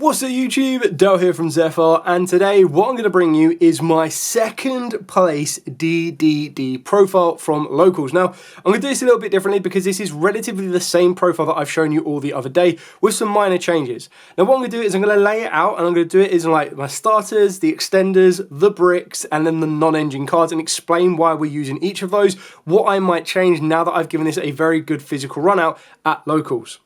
What's up YouTube, Dale here from Zephyr, and today what I'm going to bring you is my second place DDD profile from locals. Now, I'm going to do this a little bit differently because this is relatively the same profile that I've shown you all the other day with some minor changes. Now what I'm going to do is I'm going to lay it out and I'm going to do it as like my starters, the extenders, the bricks, and then the non-engine cards and explain why we're using each of those, what I might change now that I've given this a very good physical run out at locals.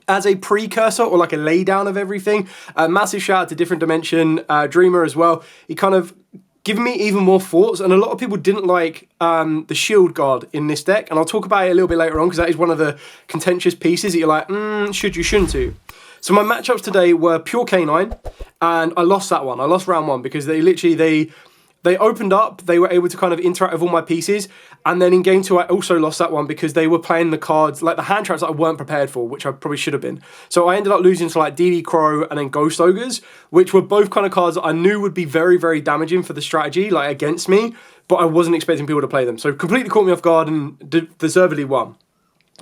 As a precursor or like a laydown of everything, a massive shout out to Different Dimension, Dreamer as well. He kind of given me even more thoughts, and a lot of people didn't like the shield guard in this deck, and I'll talk about it a little bit later on because that is one of the contentious pieces that you're like, should you, shouldn't you? So my matchups today were Pure K9, and I lost that one. I lost round one because they literally, they opened up, they were able to kind of interact with all my pieces, and then in game 2 I also lost that one because they were playing the cards, like the hand traps that I weren't prepared for, which I probably should have been. So I ended up losing to like DD Crow and then Ghost Ogres, which were both kind of cards that I knew would be very, very damaging for the strategy, like against me, but I wasn't expecting people to play them. So completely caught me off guard and deservedly won.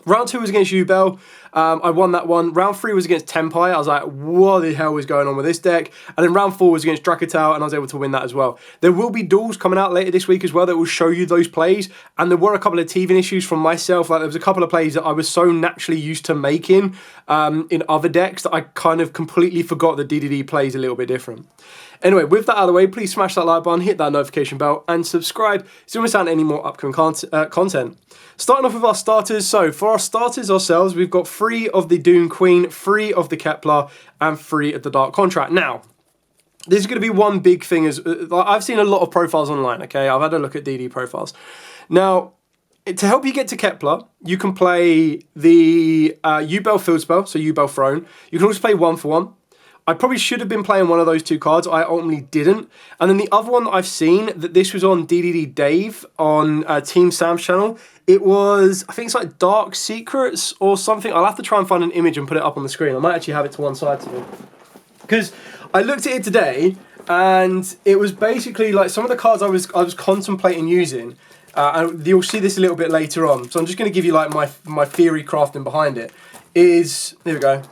Round 2 was against Yugioh. I won that one. Round 3 was against Tenpai. I was like, what the hell is going on with this deck? And then round 4 was against Dracatal, and I was able to win that as well. There will be duels coming out later this week as well that will show you those plays. And there were a couple of teething issues from myself. Like there was a couple of plays that I was so naturally used to making in other decks that I kind of completely forgot that DDD plays a little bit different. Anyway, with that out of the way, please smash that like button, hit that notification bell, and subscribe so you don't miss out on any more upcoming content. Starting off with our starters, so for our starters ourselves, we've got 3 of the Dune Queen, 3 of the Kepler, and 3 of the Dark Contract. Now, this is going to be one big thing. I've seen a lot of profiles online, okay? I've had a look at DD profiles. Now, to help you get to Kepler, you can play the Yubel Field Spell, so Yubel Throne. You can also play 1-for-1. I probably should have been playing one of those 2 cards. I ultimately didn't. And then the other one that I've seen, that this was on DDD Dave on Team Sam's channel. It was, I think it's like Dark Secrets or something. I'll have to try and find an image and put it up on the screen. I might actually have it to one side to me. Because I looked at it today and it was basically like some of the cards I was contemplating using. And you'll see this a little bit later on. So I'm just going to give you like my theory crafting behind it. Here we go.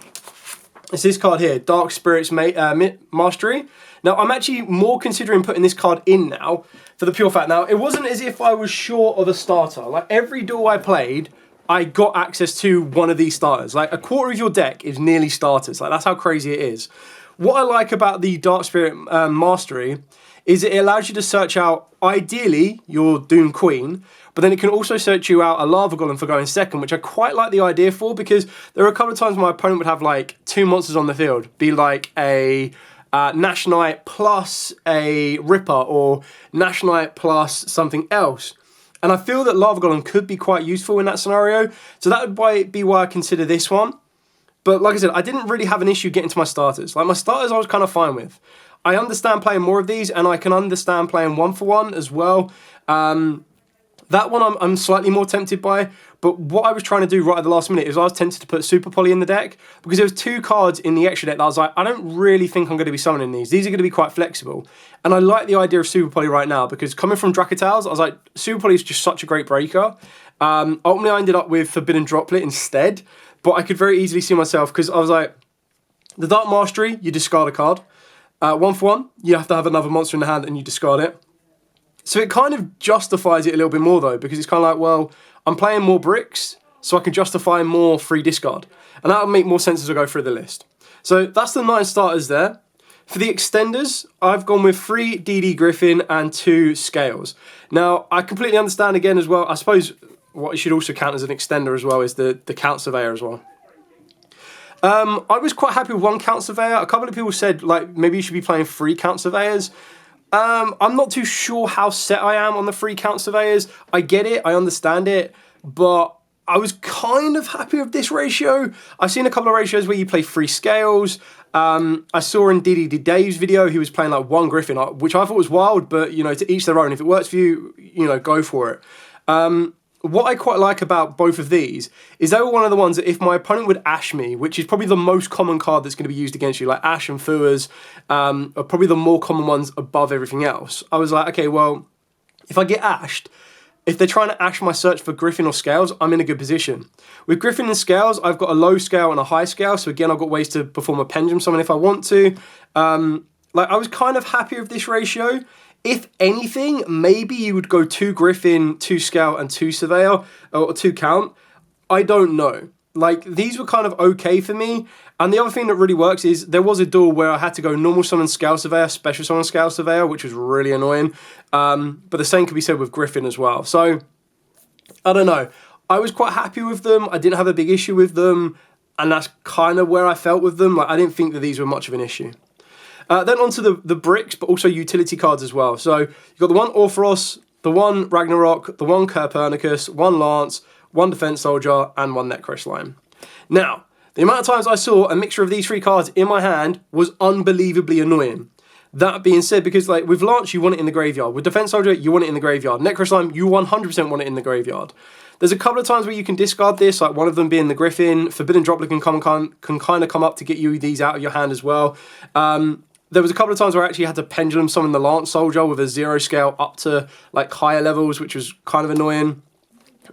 It's this card here, Dark Spirits Mastery. Now, I'm actually more considering putting this card in now for the pure fact. Now, it wasn't as if I was short of a starter. Like, every duel I played, I got access to one of these starters. Like, a quarter of your deck is nearly starters. Like, that's how crazy it is. What I like about the Dark Spirit Mastery is it allows you to search out, ideally, your Dune Queen, but then it can also search you out a Lava Golem for going second, which I quite like the idea for, because there are a couple of times my opponent would have like 2 monsters on the field, be like a Nash Knight plus a Ripper, or Nash Knight plus something else. And I feel that Lava Golem could be quite useful in that scenario, so that would be why I consider this one. But like I said, I didn't really have an issue getting to my starters. Like my starters I was kind of fine with. I understand playing more of these, and I can understand playing 1-for-1 as well. That one I'm slightly more tempted by, but what I was trying to do right at the last minute is I was tempted to put Super Poly in the deck, because there was 2 cards in the extra deck that I was like, I don't really think I'm going to be summoning these. These are going to be quite flexible. And I like the idea of Super Poly right now, because coming from Dracatals, I was like, Super Poly is just such a great breaker. Ultimately, I ended up with Forbidden Droplet instead, but I could very easily see myself, because I was like, the Dark Mastery, you discard a card. 1-for-1, you have to have another monster in the hand and you discard it. So it kind of justifies it a little bit more though, because it's kind of like, well, I'm playing more bricks, so I can justify more free discard. And that'll make more sense as I go through the list. So that's the 9 starters there. For the extenders, I've gone with 3 DD Griffin and 2 Scales. Now, I completely understand again as well, I suppose what should also count as an extender as well is the Count Surveyor as well. I was quite happy with 1 Count Surveyor. A couple of people said, like, maybe you should be playing 3 Count Surveyors. I'm not too sure how set I am on the 3 Count Surveyors. I get it, I understand it, but I was kind of happy with this ratio. I've seen a couple of ratios where you play 3 Scales. I saw in DDD Dave's video, he was playing like 1 Griffin, which I thought was wild, but, you know, to each their own. If it works for you, you know, go for it. What I quite like about both of these is they were one of the ones that if my opponent would Ash me, which is probably the most common card that's going to be used against you, like Ash and Fuas are probably the more common ones above everything else. I was like, okay, well, if I get Ashed, if they're trying to ash my search for Griffin or Scales, I'm in a good position. With Griffin and Scales, I've got a low scale and a high scale, so again, I've got ways to perform a pendulum summon if I want to. Like, I was kind of happy with this ratio. If anything, maybe you would go 2 Griffin, 2 Scale, and 2 Surveyor, or 2 Count. I don't know. Like, these were kind of okay for me. And the other thing that really works is there was a duel where I had to go normal summon Scale Surveyor, special summon Scale Surveyor, which was really annoying. But the same could be said with Griffin as well. So, I don't know. I was quite happy with them. I didn't have a big issue with them. And that's kind of where I felt with them. Like, I didn't think that these were much of an issue. Then onto the bricks, but also utility cards as well. So, you've got the one Orpheros, the one Ragnarok, the one Copernicus, one Lance, one Defense Soldier, and one Necro Slime. Now, the amount of times I saw a mixture of these 3 cards in my hand was unbelievably annoying. That being said, because like with Lance, you want it in the graveyard. With Defense Soldier, you want it in the graveyard. Necro Slime, you 100% want it in the graveyard. There's a couple of times where you can discard this, like one of them being the Griffin. Forbidden Droplet can kind of come up to get you these out of your hand as well. There was a couple of times where I actually had to pendulum summon the Lance Soldier with a 0 scale up to like higher levels, which was kind of annoying.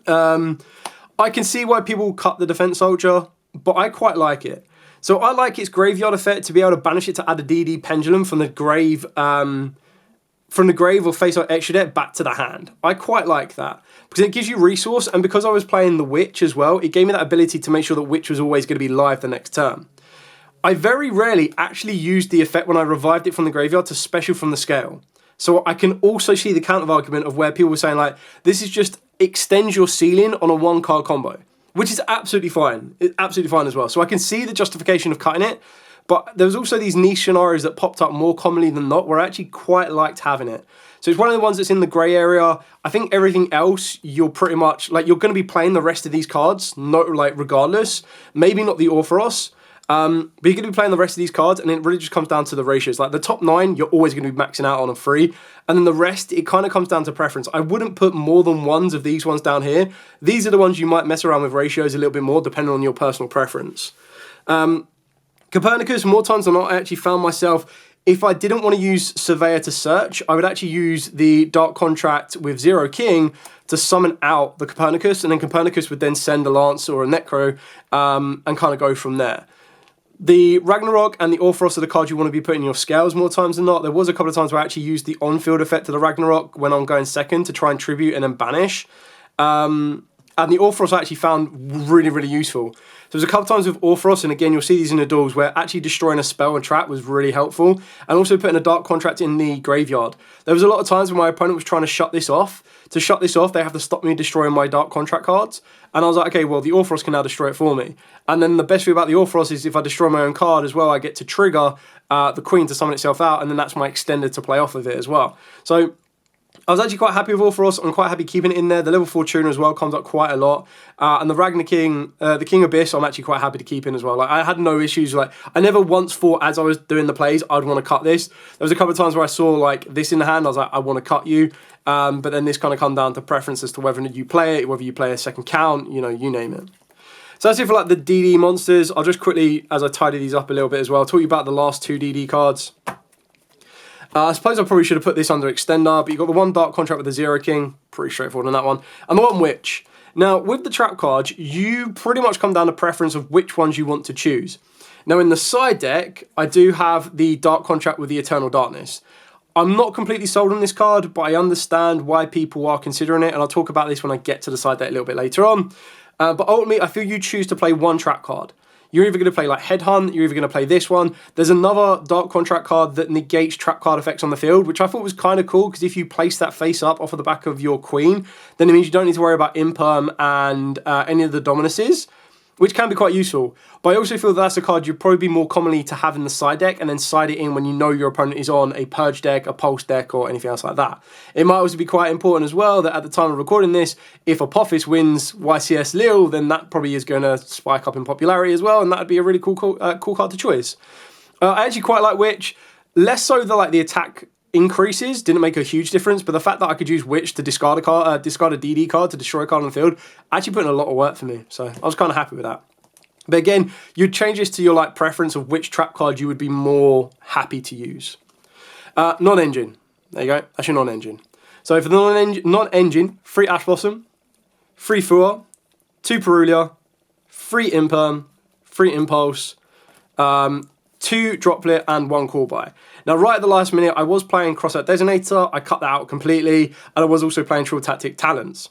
I can see why people cut the Defense Soldier, but I quite like it. So I like its graveyard effect to be able to banish it to add a DD pendulum from the grave or face out extra deck back to the hand. I quite like that because it gives you resource, and because I was playing the Witch as well, it gave me that ability to make sure that Witch was always going to be live the next turn. I very rarely actually used the effect when I revived it from the graveyard to special from the scale. So I can also see the counter argument of where people were saying like, this is just extends your ceiling on a 1-card combo, which is absolutely fine. It's absolutely fine as well. So I can see the justification of cutting it, but there was also these niche scenarios that popped up more commonly than not where I actually quite liked having it. So it's one of the ones that's in the grey area. I think everything else, you're pretty much, like, you're going to be playing the rest of these cards, regardless. Maybe not the Orpheros, but you're going to be playing the rest of these cards, and it really just comes down to the ratios. Like, the top 9, you're always going to be maxing out on a 3, and then the rest, it kind of comes down to preference. I wouldn't put more than ones of these ones down here. These are the ones you might mess around with ratios a little bit more, depending on your personal preference. Copernicus, more times than not, I actually found myself, if I didn't want to use Surveyor to search, I would actually use the Dark Contract with Zero King to summon out the Copernicus, and then Copernicus would then send a Lance or a Necro and kind of go from there. The Ragnarok and the Orpheros are the cards you want to be putting in your scales more times than not. There was a couple of times where I actually used the on-field effect of the Ragnarok when I'm going second to try and tribute and then banish. And the Orpheros I actually found really, really useful. So there's a couple times with Orpheros, and again, you'll see these in the duels, where actually destroying a spell and trap was really helpful, and also putting a Dark Contract in the graveyard. There was a lot of times when my opponent was trying to shut this off. To shut this off, they have to stop me destroying my Dark Contract cards, and I was like, okay, well, the Orpheros can now destroy it for me. And then the best thing about the Orpheros is if I destroy my own card as well, I get to trigger the Queen to summon itself out, and then that's my extended to play off of it as well. So I was actually quite happy with Orpheros. I'm quite happy keeping it in there. The level 4 tuner as well comes up quite a lot. And the Ragnar King, the King Abyss, I'm actually quite happy to keep in as well. Like, I had no issues. Like, I never once thought as I was doing the plays, I'd want to cut this. There was a couple of times where I saw like this in the hand. I was like, I want to cut you. But then this kind of come down to preference as to whether you play it, whether you play a second count, you know, you name it. So that's it for like the DD monsters. I'll just quickly, as I tidy these up a little bit as well, talk you about the last 2 DD cards. I suppose I probably should have put this under Extender, but you've got the one Dark Contract with the Zero King, pretty straightforward on that one, and the one Witch. Now, with the trap cards, you pretty much come down to preference of which ones you want to choose. Now, in the side deck, I do have the Dark Contract with the Eternal Darkness. I'm not completely sold on this card, but I understand why people are considering it, and I'll talk about this when I get to the side deck a little bit later on. But ultimately, I feel you choose to play one trap card. You're either going to play like Headhunt, you're either going to play this one. There's another Dark Contract card that negates trap card effects on the field, which I thought was kind of cool, because if you place that face up off of the back of your Queen, then it means you don't need to worry about Imperm and any of the Dominuses, which can be quite useful. But I also feel that's a card you'd probably be more commonly to have in the side deck, and then side it in when you know your opponent is on a Purge deck, a Pulse deck, or anything else like that. It might also be quite important as well that at the time of recording this, if Apophis wins YCS Lille, then that probably is going to spike up in popularity as well, and that would be a really cool card to choice. I actually quite like Witch, less so that the attack increases didn't make a huge difference, but the fact that I could use Witch to discard a DD card to destroy a card on the field actually put in a lot of work for me, so I was kind of happy with that. But again, you'd change this to your preference of which trap card you would be more happy to use. Non-engine. There you go. That's your non-engine. So for the non-engine, 3 Ash Blossom, 3 Fua, 2 Perulia, 3 Imperm, 3 Impulse, 2 Droplet, and 1 Call By. Now, right at the last minute, I was playing Crossout Designator. I cut that out completely, and I was also playing Trill Tactic Talons.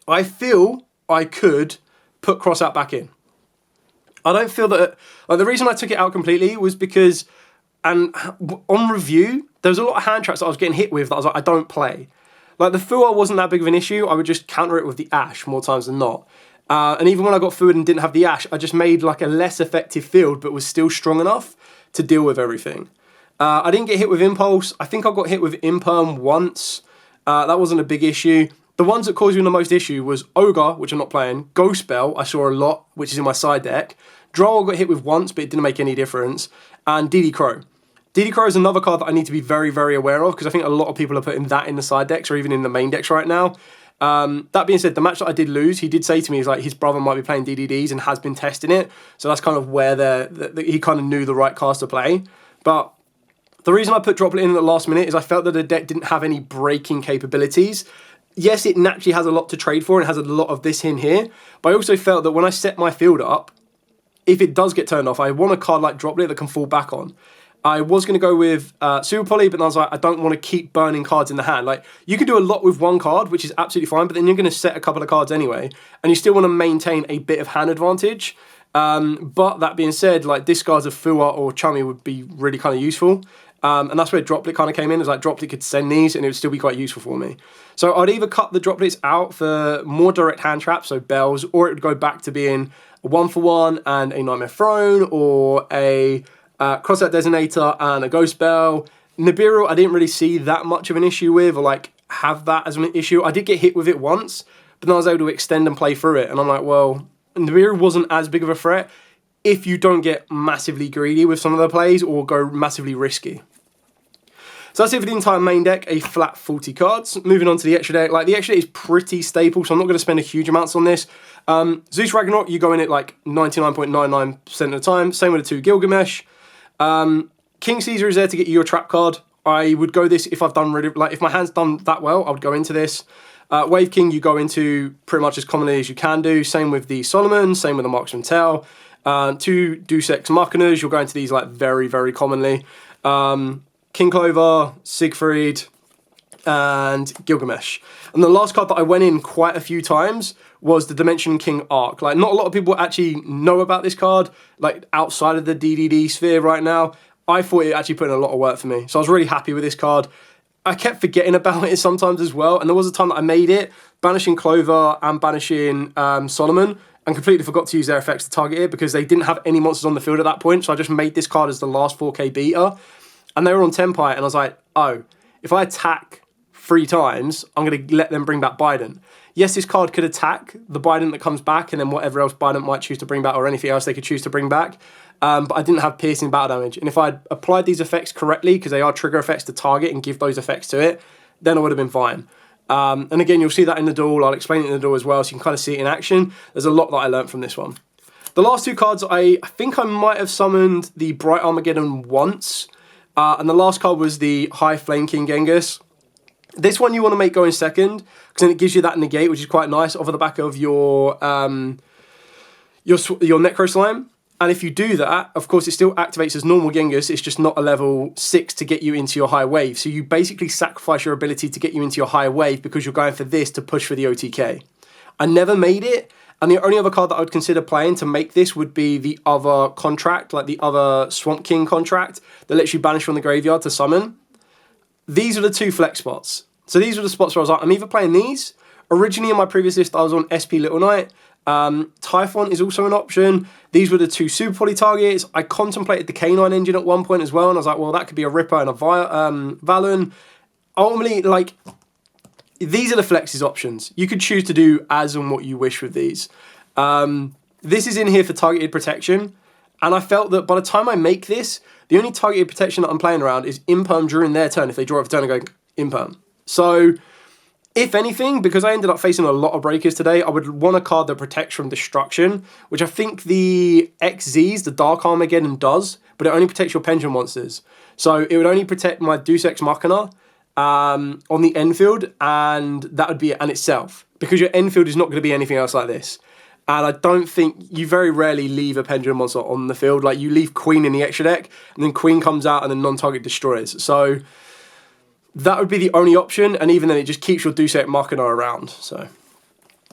I feel I could put Crossout back in. I don't feel that... Like, the reason I took it out completely was because... And on review, there was a lot of hand traps that I was getting hit with that I was like, I don't play. Like, the Fua wasn't that big of an issue. I would just counter it with the Ash more times than not. And even when I got Fua and didn't have the Ash, I just made like a less effective field, but was still strong enough to deal with everything. I didn't get hit with Impulse. I think I got hit with Imperm once. That wasn't a big issue. The ones that caused me the most issue was Ogre, which I'm not playing. Ghost Bell, I saw a lot, which is in my side deck. Droll I got hit with once, but it didn't make any difference. And DD Crow. DD Crow is another card that I need to be very, very aware of, because I think a lot of people are putting that in the side decks or even in the main decks right now. That being said, the match that I did lose, he did say to me, he's like, his brother might be playing DDDs and has been testing it. So that's kind of where he kind of knew the right cards to play. But the reason I put Droplet in at the last minute is I felt that the deck didn't have any breaking capabilities. Yes, it naturally has a lot to trade for and has a lot of this in here. But I also felt that when I set my field up, if it does get turned off, I want a card like Droplet that can fall back on. I was going to go with Super Poly, but I was like, I don't want to keep burning cards in the hand. Like, you can do a lot with one card, which is absolutely fine, but then you're going to set a couple of cards anyway, and you still want to maintain a bit of hand advantage. But that being said, like, discards of Fua or Chummy would be really kind of useful. And that's where Droplet kind of came in. It's like Droplet could send these and it would still be quite useful for me. So I'd either cut the Droplets out for more direct hand traps, so bells, or it would go back to being a 1-for-1 and a Nightmare Throne, or a Crossout Designator and a Ghost Bell. Nibiru I didn't really see that much of an issue with, or like have that as an issue. I did get hit with it once, but then I was able to extend and play through it. And I'm like, well, Nibiru wasn't as big of a threat if you don't get massively greedy with some of the plays or go massively risky. So that's it for the entire main deck, a flat 40 cards. Moving on to the extra deck. Like, the extra deck is pretty staple, so I'm not going to spend a huge amounts on this. Zeus Ragnarok, you go in it like 99.99% of the time. Same with the 2 Gilgamesh. King Caesar is there to get you your trap card. I would go this if I've done really, like, if my hand's done that well, I would go into this. Wave King, you go into pretty much as commonly as you can do. Same with the Solomon, same with the Marksman Tell. 2 Deus Ex Machinas, you'll go into these like very, very commonly. King Clover, Siegfried, and Gilgamesh. And the last card that I went in quite a few times was the Dimension King Arc. Like, not a lot of people actually know about this card, like, outside of the DDD sphere right now. I thought it actually put in a lot of work for me. So I was really happy with this card. I kept forgetting about it sometimes as well. And there was a time that I made it, banishing Clover and banishing Solomon, and completely forgot to use their effects to target it because they didn't have any monsters on the field at that point. So I just made this card as the last 4k beater. And they were on Tempai, and I was like, oh, if I attack 3 times, I'm going to let them bring back Biden. Yes, this card could attack the Biden that comes back, and then whatever else Biden might choose to bring back, or anything else they could choose to bring back. But I didn't have piercing battle damage. And if I had applied these effects correctly, because they are trigger effects to target and give those effects to it, then I would have been fine. And again, you'll see that in the duel. I'll explain it in the duel as well, so you can kind of see it in action. There's a lot that I learned from this one. The last 2 cards, I think I might have summoned the Bright Armageddon once. And the last card was the High Flame King Genghis. This one you want to make go in second, because then it gives you that negate, which is quite nice, off of the back of your Necro Slime. And if you do that, of course, it still activates as normal Genghis. It's just not a level 6 to get you into your high wave. So you basically sacrifice your ability to get you into your high wave because you're going for this to push for the OTK. I never made it. And the only other card that I would consider playing to make this would be the other contract, like the other Swamp King contract that lets you banish from the graveyard to summon. These are the 2 flex spots. So these were the spots where I was like, I'm either playing these. Originally in my previous list, I was on SP Little Knight. Typhon is also an option. These were the 2 Super Poly targets. I contemplated the K9 engine at one point as well, and I was like, well, that could be a Ripper and a Valen. Ultimately, like, these are the flexes options. You could choose to do as and what you wish with these. This is in here for targeted protection. And I felt that by the time I make this, the only targeted protection that I'm playing around is Imperm during their turn. If they draw it for turn and go Imperm. So, if anything, because I ended up facing a lot of breakers today, I would want a card that protects from destruction, which I think the XZs, the Dark Armageddon, does, but it only protects your Pendulum monsters. So it would only protect my Deus Ex Machina on the end field, and that would be it in itself, because your end field is not going to be anything else like this. And I don't think, you very rarely leave a Pendulum Monster on the field. Like, you leave Queen in the extra deck, and then Queen comes out and then non-target destroys. So that would be the only option, and even then it just keeps your Dusek Machina around. So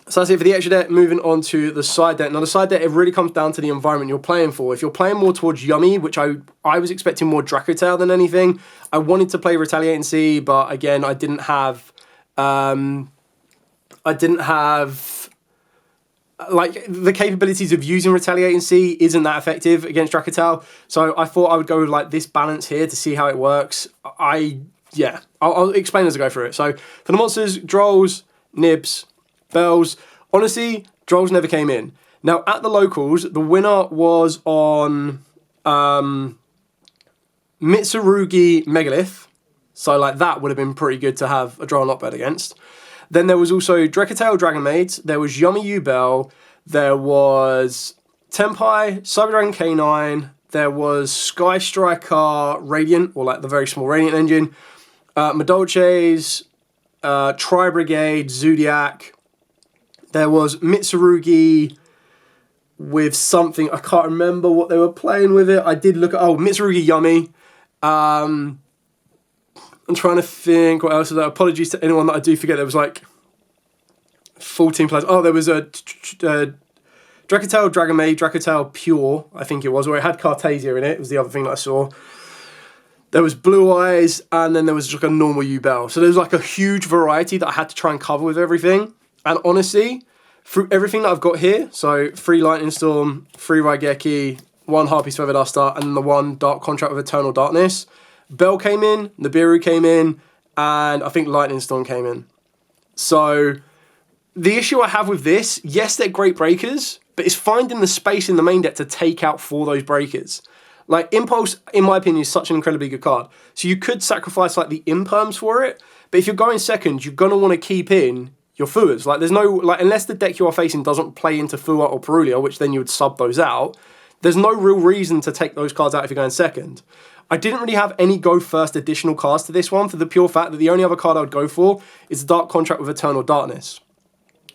that's it for the extra deck. Moving on to the side deck. Now the side deck, it really comes down to the environment you're playing for. If you're playing more towards Yummy, which I was expecting more Dracotail than anything. I wanted to play Retaliate and See, but again, I didn't have like, the capabilities of using Retaliate and See isn't that effective against Dracotail. So I thought I would go with like this balance here to see how it works. I'll explain as I go through it. So for the monsters, Drolls, Nibs, Bells. Honestly, Drolls never came in. Now at the locals, the winner was on Mitsurugi Megalith. So like that would have been pretty good to have a Droll Notbird against. Then there was also Dracotail Dragon Maids. There was Yummy Bell. There was Tenpai, Cyber Dragon K9. There was Sky Striker Radiant, or like the very small Radiant engine. Madolches, Tri Brigade, Zodiac. There was Mitsurugi with something. I can't remember what they were playing with it. I did look at, Mitsurugi Yummy. I'm trying to think what else is there. Apologies to anyone that I do forget. There was like 14 players. Oh, there was a Dracotail Dragon Maid, Dracotail Pure, I think it was, or it had Cartasia in it. It was the other thing that I saw. There was Blue Eyes, and then there was just like a normal Yubel. So there was like a huge variety that I had to try and cover with everything. And honestly, through everything that I've got here, so 3 Lightning Storm, 3 Raigeki, 1 Harpy's Feather Duster, and the 1 Dark Contract with Eternal Darkness. Bell came in, Nibiru came in, and I think Lightning Storm came in. So the issue I have with this, yes, they're great breakers, but it's finding the space in the main deck to take out for those breakers. Like, Impulse, in my opinion, is such an incredibly good card. So you could sacrifice like the Imperms for it, but if you're going second, you're going to want to keep in your Fuas. Like, there's no, like, unless the deck you are facing doesn't play into Fua or Perulia, which then you would sub those out, there's no real reason to take those cards out if you're going second. I didn't really have any go first additional cards to this one, for the pure fact that the only other card I would go for is the Dark Contract with Eternal Darkness.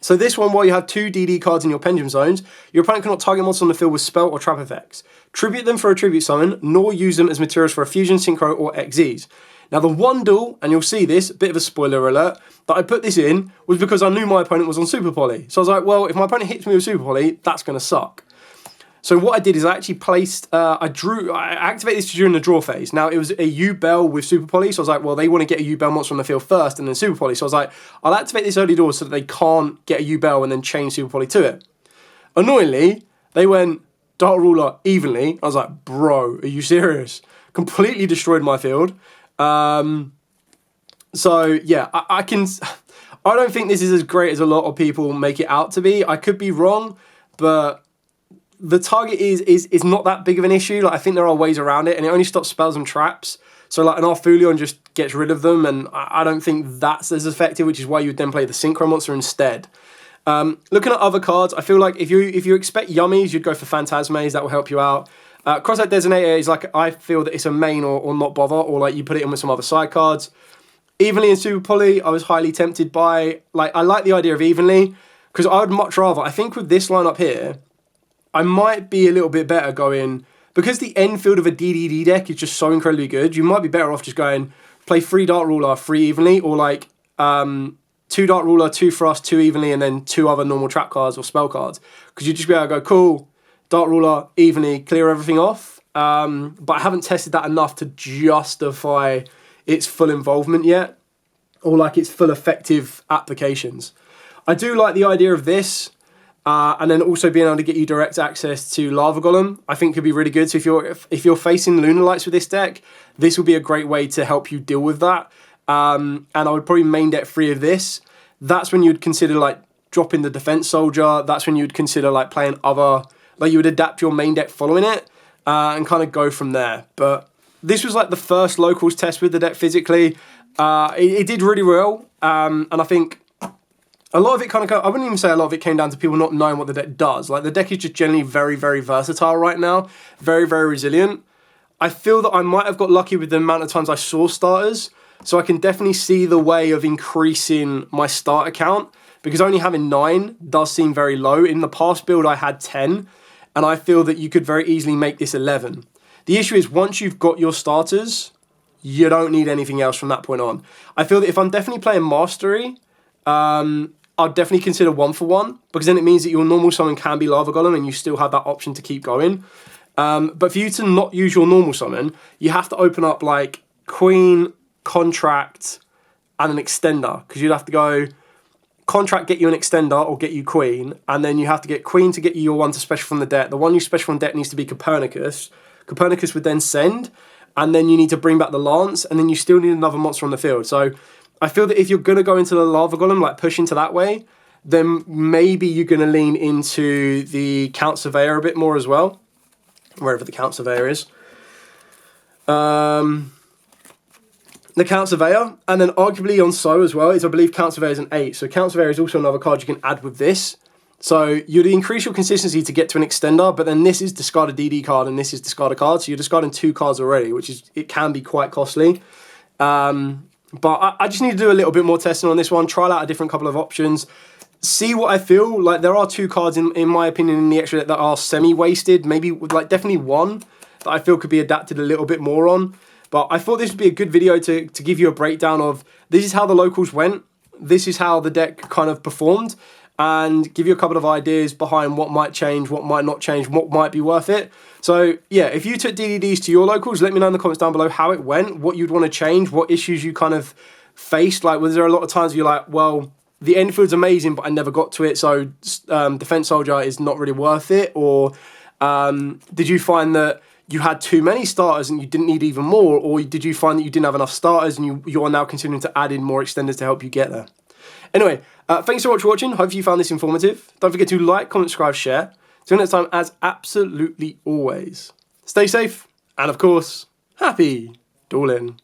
So this one, while you have 2 DD cards in your Pendulum Zones, your opponent cannot target monsters on the field with spell or trap effects, tribute them for a tribute summon, nor use them as materials for a fusion, synchro, or XZs. Now the one duel, and you'll see this, a bit of a spoiler alert, that I put this in was because I knew my opponent was on Super Poly. So I was like, well, if my opponent hits me with Super Poly, that's going to suck. So what I did is I actually placed, I activated this during the draw phase. Now it was a U-Bell with Super Poly, so I was like, well, they want to get a U-Bell monster on the field first and then Super Poly. So I was like, I'll activate this early draw so that they can't get a U-Bell and then chain Super Poly to it. Annoyingly, they went Dark Ruler evenly. I was like, bro, are you serious? Completely destroyed my field. So yeah, I don't think this is as great as a lot of people make it out to be. I could be wrong, but the target is not that big of an issue. Like, I think there are ways around it, and it only stops spells and traps. So like an Arfulion just gets rid of them, and I don't think that's as effective, which is why you would then play the Synchro monster instead. Looking at other cards, I feel like if you expect Yummies, you'd go for Phantasmaze. That will help you out. Crossout Designator is like, I feel that it's a main or not bother, or like you put it in with some other side cards. Evenly and Super Poly, I was highly tempted by. Like, I like the idea of Evenly, because I would much rather, I think with this lineup here, I might be a little bit better going, because the end field of a DDD deck is just so incredibly good, you might be better off just going, play 3 Dark Ruler, 3 Evenly, or like 2 Dark Ruler, 2 Frost, 2 Evenly, and then 2 other normal trap cards or spell cards. Because you'd just be able to go, cool, Dark Ruler, Evenly, clear everything off. But I haven't tested that enough to justify its full involvement yet, or like its full effective applications. I do like the idea of this. And then also being able to get you direct access to Lava Golem, I think could be really good. So if you're facing Lunar Lights with this deck, this would be a great way to help you deal with that. And I would probably main deck 3 of this. That's when you'd consider like dropping the Defense Soldier. That's when you'd consider like playing other, like you would adapt your main deck following it and kind of go from there. But this was like the first locals test with the deck physically. It did really well, and I think a lot of it I wouldn't even say a lot of it came down to people not knowing what the deck does. Like, the deck is just generally very, very versatile right now. Very, very resilient. I feel that I might have got lucky with the amount of times I saw starters, So I can definitely see the way of increasing my starter count, because only having 9 does seem very low. In the past build, I had 10, and I feel that you could very easily make this 11. The issue is once you've got your starters, you don't need anything else from that point on. I feel that if I'm definitely playing Mastery, I'd definitely consider 1-for-1, because then it means that your normal summon can be Lava Golem and you still have that option to keep going. But for you to not use your normal summon, you have to open up like Queen, Contract, and an Extender, because you'd have to go Contract, get you an Extender, or get you Queen, and then you have to get Queen to get you your one to special from the deck. The one you special from deck needs to be Copernicus. Copernicus would then send, and then you need to bring back the Lance, and then you still need another monster on the field. So I feel that if you're going to go into the Lava Golem, like push into that way, then maybe you're going to lean into the Count Surveyor a bit more as well, wherever the Count Surveyor is. The Count Surveyor, and then arguably on So as well, is I believe Count Surveyor is an 8. So Count Surveyor is also another card you can add with this. So you'd increase your consistency to get to an Extender, but then this is discard a DD card and this is discard a card, so you're discarding 2 cards already, which is, it can be quite costly. But I just need to do a little bit more testing on this one, try out a different couple of options, see what I feel. Like there are 2 cards in my opinion in the extra deck that are semi-wasted, maybe like definitely one that I feel could be adapted a little bit more on. But I thought this would be a good video to give you a breakdown of this is how the locals went, this is how the deck kind of performed, and give you a couple of ideas behind what might change, what might not change, what might be worth it. So yeah, if you took DDDs to your locals, let me know in the comments down below how it went, what you'd want to change, what issues you kind of faced. Like, was there a lot of times where you're like, well, the end field's amazing, but I never got to it, so Defense Soldier is not really worth it? Or did you find that you had too many starters and you didn't need even more? Or did you find that you didn't have enough starters and you are now continuing to add in more extenders to help you get there? Anyway, thanks so much for watching. Hope you found this informative. Don't forget to like, comment, subscribe, share. Till next time, as absolutely always, stay safe and, of course, happy dueling.